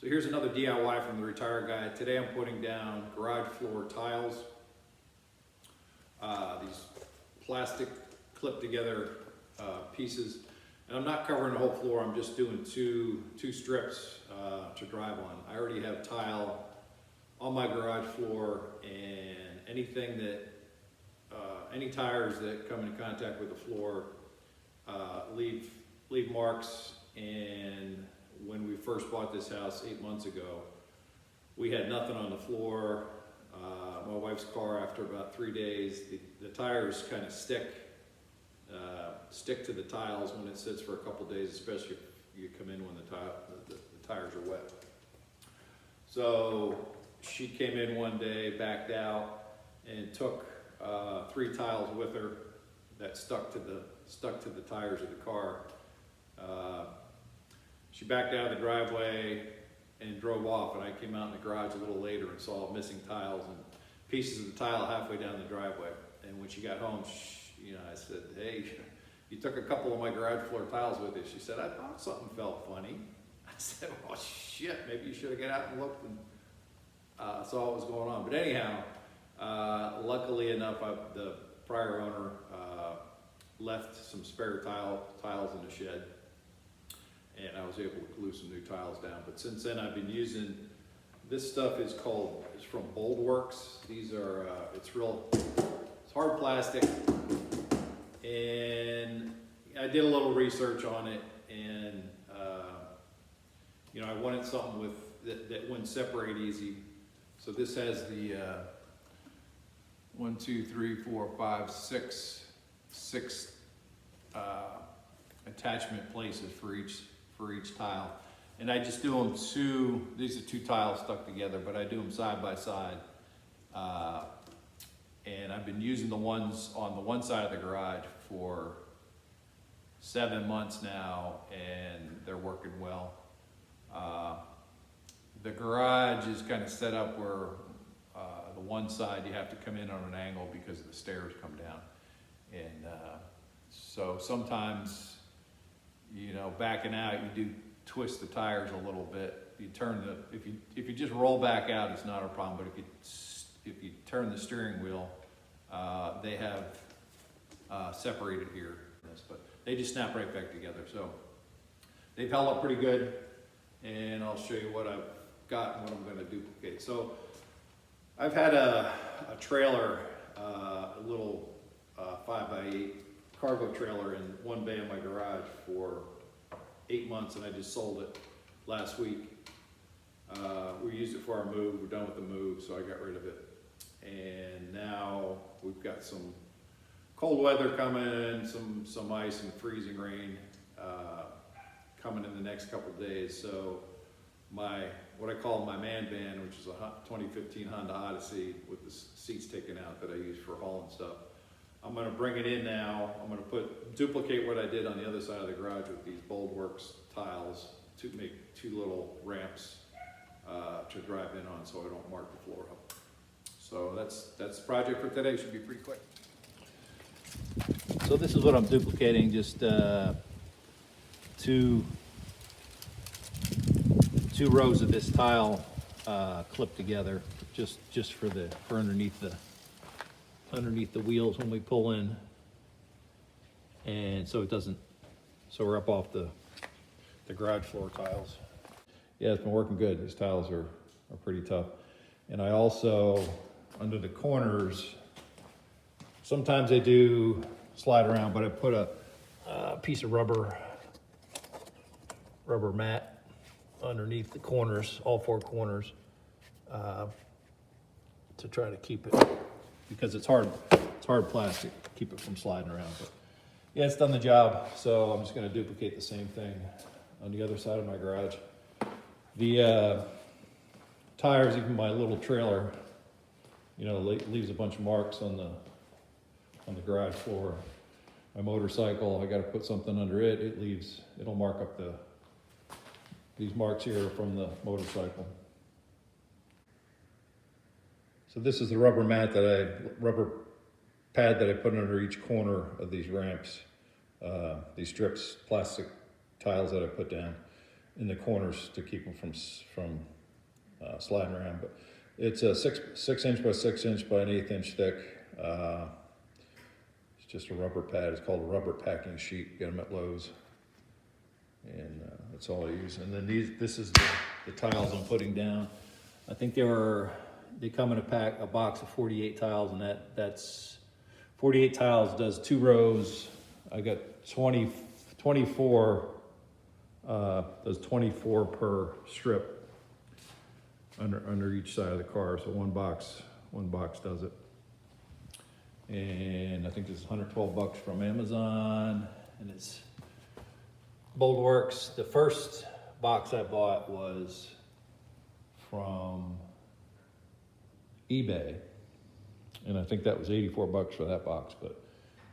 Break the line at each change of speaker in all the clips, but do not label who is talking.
So here's another DIY from the Retired Guy. Today I'm putting down garage floor tiles. These plastic clip together pieces. And I'm not covering the whole floor, I'm just doing two strips to drive on. I already have tile on my garage floor, and anything that, any tires that come in contact with the floor leave marks. And when we first bought this house 8 months ago, we had nothing on the floor. My wife's car, after about 3 days, the tires kind of stick to the tiles when it sits for a couple days, especially if you come in when the tires are wet. So she came in one day, backed out, and took 3 tiles with her that stuck to the tires of the car. She backed out of the driveway and drove off, and I came out in the garage a little later and saw missing tiles and pieces of the tile halfway down the driveway. And when she got home, I said, "Hey, you took a couple of my garage floor tiles with you." She said, "I thought something felt funny." I said, "Oh shit, maybe you should have got out and looked and saw what was going on." But anyhow, luckily enough, the prior owner left some spare tiles in the shed, and I was able to glue some new tiles down. But since then, I've been using this stuff. It's from Boldworks. These are it's hard plastic, and I did a little research on it, and I wanted something that wouldn't separate easy. So this has the 1, 2, 3, 4, 5, 6 attachment places for each tile, and I just do them these are 2 tiles stuck together, but I do them side by side. And I've been using the ones on the one side of the garage for 7 months now, and they're working well. The garage is kind of set up where the one side you have to come in on an angle because the stairs come down. And so sometimes, backing out, you do twist the tires a little bit. You turn if you just roll back out, it's not a problem. But if you turn the steering wheel, they have separated here. But they just snap right back together. So they've held up pretty good, and I'll show you what I've got and what I'm going to duplicate. So I've had a trailer, a little 5x8 cargo trailer in one bay in my garage for 8 months, and I just sold it last week. We used it for our move. We're done with the move, so I got rid of it. And now we've got some cold weather coming, some ice and freezing rain coming in the next couple of days. So what I call my man van, which is a 2015 Honda Odyssey with the seats taken out that I use for hauling stuff, I'm going to bring it in now. I'm going to duplicate what I did on the other side of the garage with these Boldworks tiles to make 2 little ramps to drive in on, so I don't mark the floor up. So that's the project for today. Should be pretty quick. So this is what I'm duplicating, just two rows of this tile clipped together, just for underneath the wheels when we pull in, and so we're up off the garage floor tiles. Yeah, it's been working good. These tiles are pretty tough. And I also, under the corners, sometimes they do slide around, but I put a piece of rubber mat underneath the corners, all 4 corners, to try to keep it, because it's hard plastic, keep it from sliding around. But yeah, it's done the job. So I'm just going to duplicate the same thing on the other side of my garage. The tires, even my little trailer, leaves a bunch of marks on the garage floor. My motorcycle, I got to put something under it. It'll mark up these marks here from the motorcycle. So this is the rubber pad that I put under each corner of these ramps, these strips, plastic tiles that I put down. in the corners to keep them from sliding around. But it's a 6 inch by 6 inch by an 1/8 inch thick. It's just a rubber pad. It's called a rubber packing sheet. Get them at Lowe's, and that's all I use. And then this is the tiles I'm putting down. I think they come in a box of 48 tiles, and that's 48 tiles does 2 rows. I got 24. Does 24 per strip under each side of the car. So one box does it. And I think this is $112 from Amazon, and it's Boldworks. The first box I bought was from eBay, and I think that was $84 for that box, but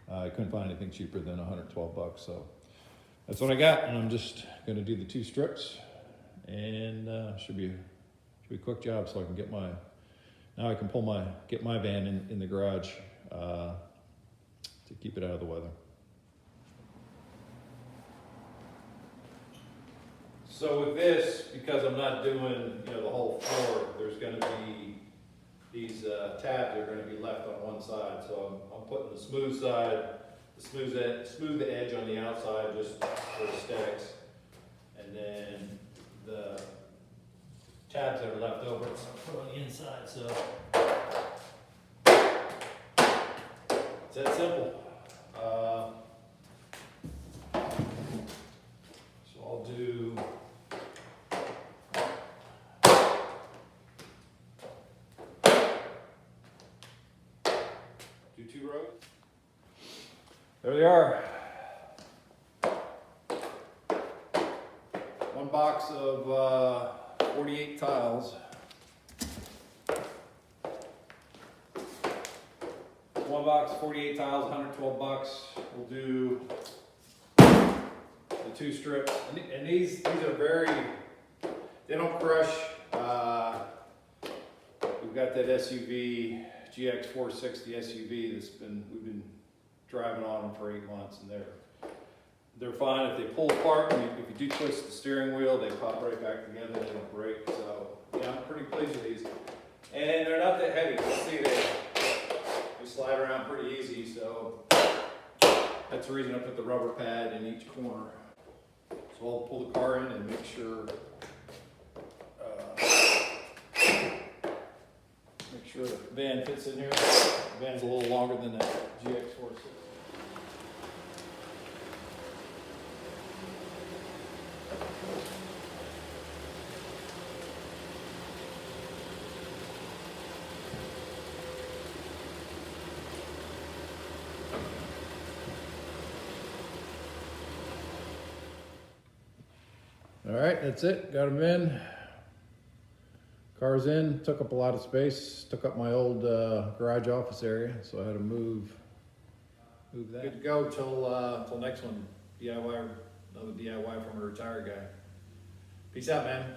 I couldn't find anything cheaper than $112. So that's what I got, and I'm just gonna do the 2 strips, and should be a quick job, so I can get my van in the garage to keep it out of the weather. So with this, because I'm not doing the whole floor, there's going to be these tabs are going to be left on one side. So I'm putting the smooth side, smooth edge on the outside just for aesthetics, and then the tabs that are left over, I'm put on the inside. So it's that simple. So I'll do two rows. There they are. One box of 48 tiles. One box, 48 tiles, $112. We'll do the 2 strips, and these are they don't crush. We've got that SUV GX 460 SUV we've been driving on them for 8 months, and they're fine. If they pull apart, if you do twist the steering wheel, they pop right back together. They don't break. So yeah, I'm pretty pleased with these, and they're not that heavy. You can see they slide around pretty easy. So that's the reason I put the rubber pad in each corner. So I'll pull the car in and make sure the van fits in here. The van's a little longer than that GX 460. All right, that's it. Got them in. Car's in. Took up a lot of space. Took up my old garage office area, so I had to move that. Good to go till next one. DIY, another DIY from a retired guy. Peace out, man.